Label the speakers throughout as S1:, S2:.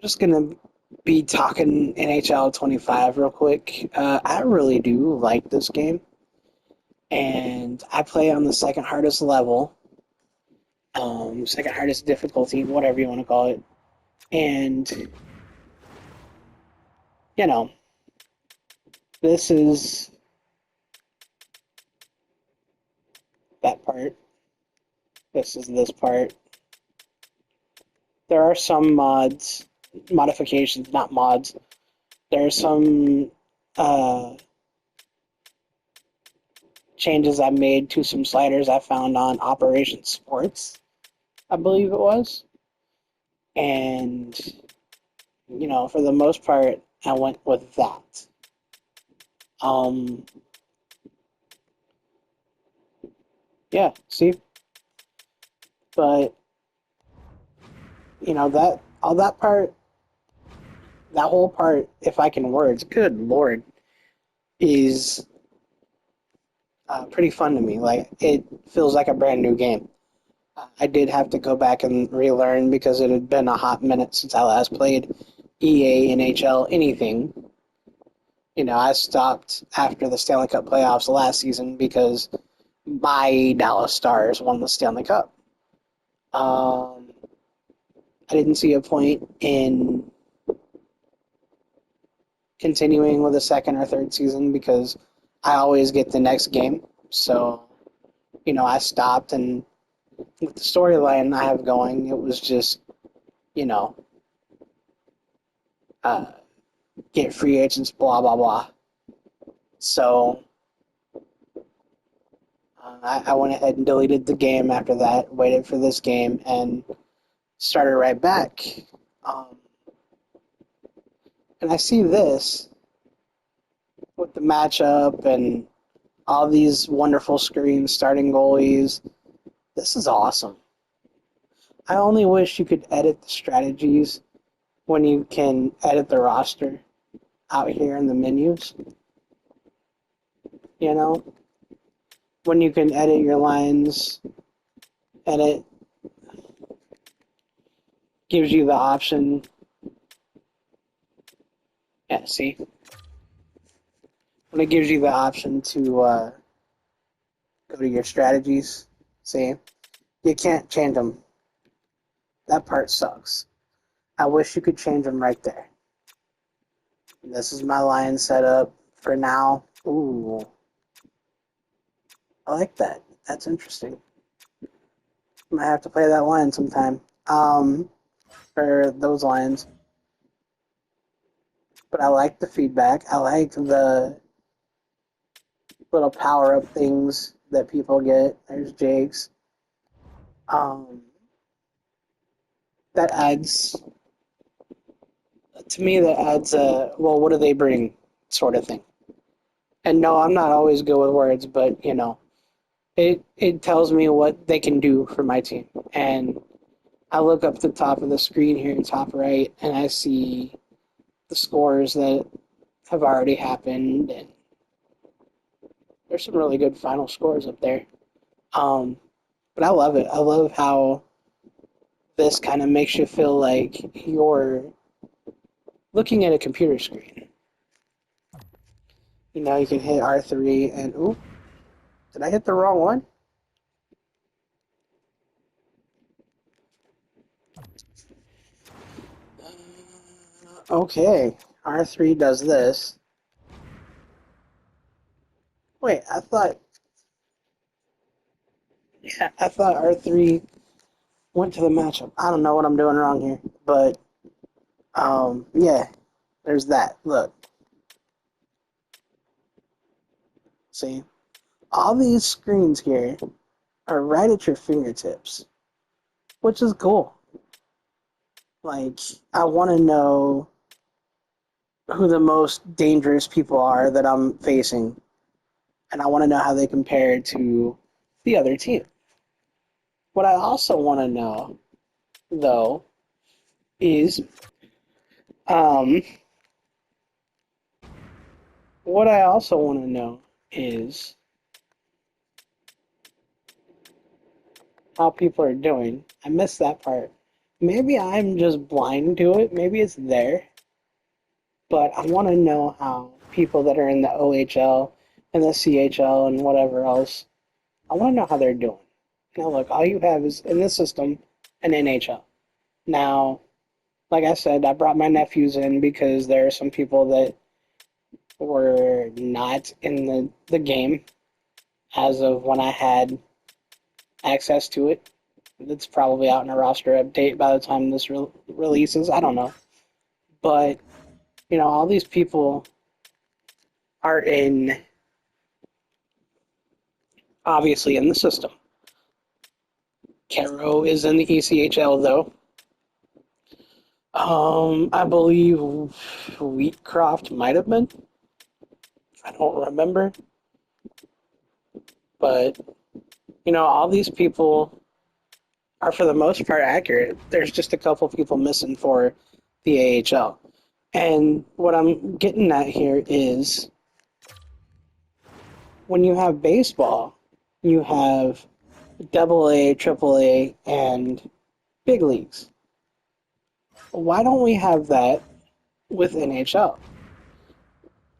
S1: Just gonna be talking NHL 25 real quick. I really do like this game, and I play on the second hardest level, second hardest difficulty, whatever you want to call it. And you know, this is that part. This is this part. There are some modifications, not mods. There are some uh, changes I made to some sliders I found on Operation Sports, I believe it was. And, for the most part, I went with that. Um, yeah, see? But, all that part, that whole part, if I can words, good lord, is pretty fun to me. Like, it feels like a brand new game. I did have to go back and relearn because it had been a hot minute since I last played EA, NHL, anything. I stopped after the Stanley Cup playoffs last season because my Dallas Stars won the Stanley Cup. Um, I didn't see a point in continuing with a second or third season because I always get the next game. So, I stopped, and with the storyline I have going, it was just, you know, uh, get free agents, blah, blah, blah. So I went ahead and deleted the game after that, waited for this game, and started right back. Um, and I see this with the matchup and all these wonderful screens, starting goalies. This is awesome. I only wish you could edit the strategies when you can edit the roster out here in the menus. You know, when you can edit your lines and it gives you the option. Yeah, see? When it gives you the option to go to your strategies, see? You can't change them. That part sucks. I wish you could change them right there. This is my line setup for now. Ooh, I like that. That's interesting. Might have to play that line sometime. For those lines. But I like the feedback. I like the little power up things that people get. There's Jake's. Um, that adds to me. That adds a well. What do they bring? Sort of thing. And no, I'm not always good with words, but it tells me what they can do for my team. And I look up the top of the screen here, top right, and I see the scores that have already happened, and there's some really good final scores up there. Um, but I love it. I love how this kind of makes you feel like you're looking at a computer screen. You can hit R3 and ooh, did I hit the wrong one? Okay, R3 does this. Wait, I thought R3 went to the matchup. I don't know what I'm doing wrong here, but yeah, there's that. Look, see, all these screens here are right at your fingertips, which is cool. Like, I want to know who the most dangerous people are that I'm facing, and I want to know how they compare to the other team. What I also want to know, though, is um, what I also want to know is how people are doing. I missed that part. maybe I'm just blind to it. Maybe it's there, but I want to know how people that are in the OHL and the CHL and whatever else, I want to know how they're doing. Now, look, all you have is in this system an NHL. Now, like I said, I brought my nephews in because there are some people that were not in the game as of when I had access to it. It's probably out in a roster update by the time this releases. I don't know. But, all these people are obviously in the system. Caro is in the ECHL, though. I believe Wheatcroft might have been. I don't remember. But, all these people are for the most part accurate. There's just a couple people missing for the AHL. And what I'm getting at here is when you have baseball, you have double A, triple A, and big leagues. Why don't we have that with NHL?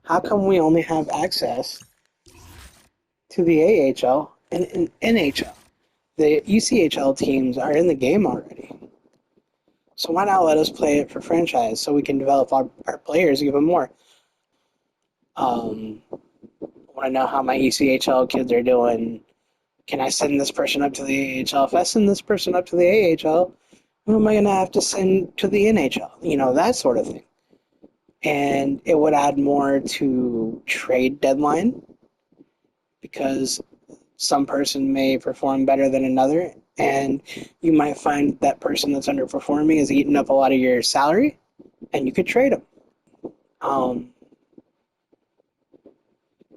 S1: How come we only have access to the AHL and NHL? The ECHL teams are in the game already. So why not let us play it for franchise so we can develop our players even more? I want to know how my ECHL kids are doing. Can I send this person up to the AHL? If I send this person up to the AHL, who am I going to have to send to the NHL? That sort of thing. And it would add more to trade deadline because some person may perform better than another, and you might find that person that's underperforming is eating up a lot of your salary, and you could trade them. For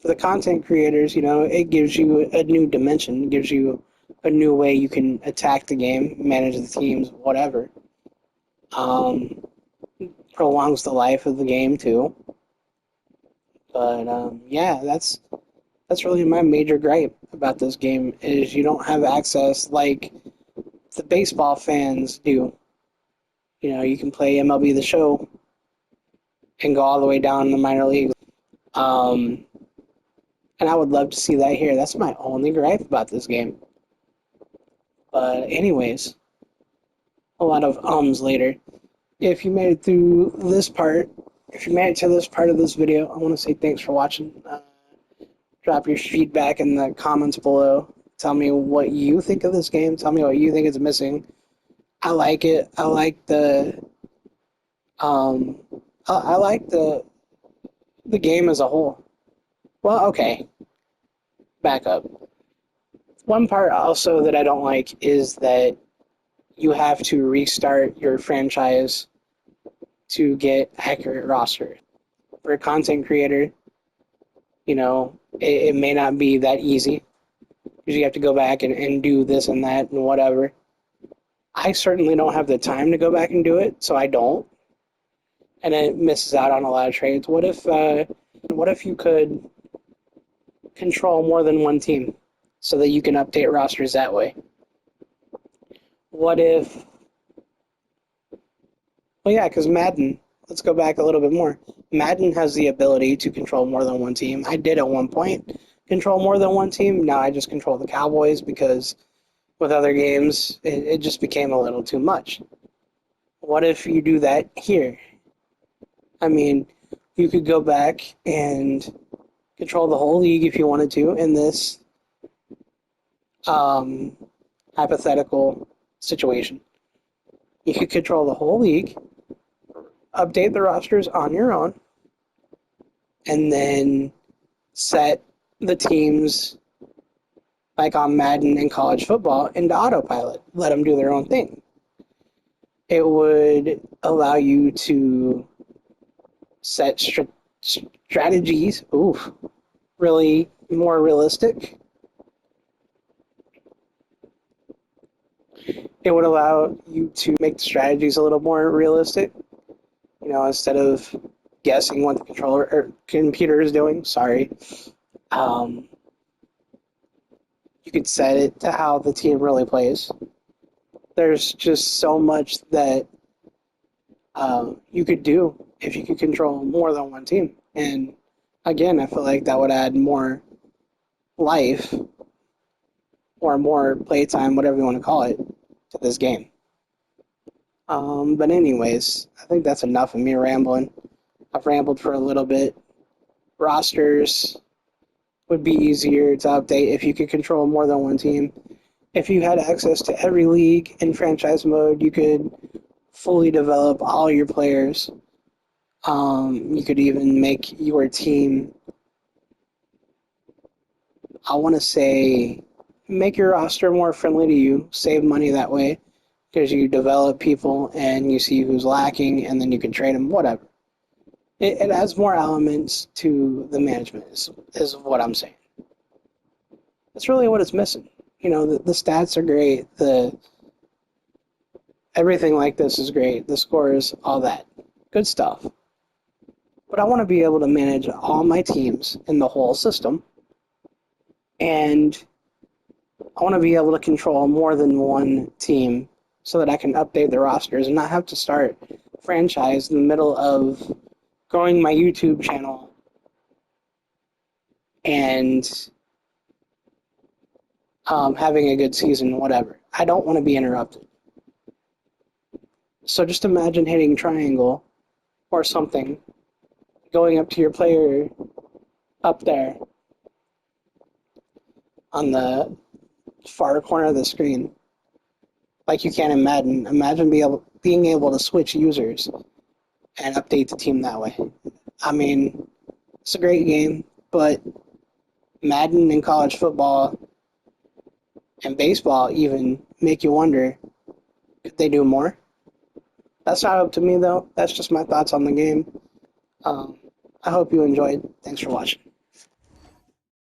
S1: the content creators, it gives you a new dimension, it gives you a new way you can attack the game, manage the teams, whatever. Prolongs the life of the game too. But yeah, that's really my major gripe about this game is you don't have access like the baseball fans do. You can play MLB The Show and go all the way down in the minor leagues. And I would love to see that here. That's my only gripe about this game. But anyways, a lot of ums later. If you made it through this part, if you made it to this part of this video, I want to say thanks for watching. Drop your feedback in the comments below. Tell me what you think of this game. Tell me what you think is missing. I like it. I like I like the game as a whole. Well, okay. Back up. One part also that I don't like is that you have to restart your franchise to get accurate roster. For a content creator, it may not be that easy because you have to go back and do this and that and whatever. I certainly don't have the time to go back and do it, so I don't. And it misses out on a lot of trades. What if you could control more than one team so that you can update rosters that way? What if... Well, yeah, because Madden, let's go back a little bit more. Madden has the ability to control more than one team. I did at one point control more than one team. Now I just control the Cowboys because with other games, it just became a little too much. What if you do that here? I mean, you could go back and control the whole league if you wanted to in this hypothetical situation. You could control the whole league, update the rosters on your own, and then set the teams like on Madden and college football into autopilot. Let them do their own thing. It would allow you to set strategies, really more realistic. It would allow you to make the strategies a little more realistic. Instead of guessing what the controller or computer is doing. Sorry. You could set it to how the team really plays. There's just so much that you could do if you could control more than one team. And again, I feel like that would add more life or more playtime, whatever you want to call it, to this game. But anyways, I think that's enough of me rambling. I've rambled for a little bit. Rosters would be easier to update if you could control more than one team. If you had access to every league in franchise mode, you could fully develop all your players. You could even make your team, I want to say, make your roster more friendly to you, save money that way, because you develop people and you see who's lacking, and then you can trade them, whatever. It adds more elements to the management, is what I'm saying. That's really what it's missing. You know, the stats are great, everything like this is great, the scores, all that. Good stuff. But I want to be able to manage all my teams in the whole system, and I want to be able to control more than one team so that I can update the rosters and not have to start franchise in the middle of growing my YouTube channel and having a good season, whatever. I don't want to be interrupted. So just imagine hitting triangle or something, going up to your player up there on the far corner of the screen, like you can in Madden. Imagine being able to switch users and update the team that way. I mean, it's a great game, but Madden and college football and baseball even make you wonder, could they do more? That's not up to me, though. That's just my thoughts on the game. I hope you enjoyed. Thanks for watching.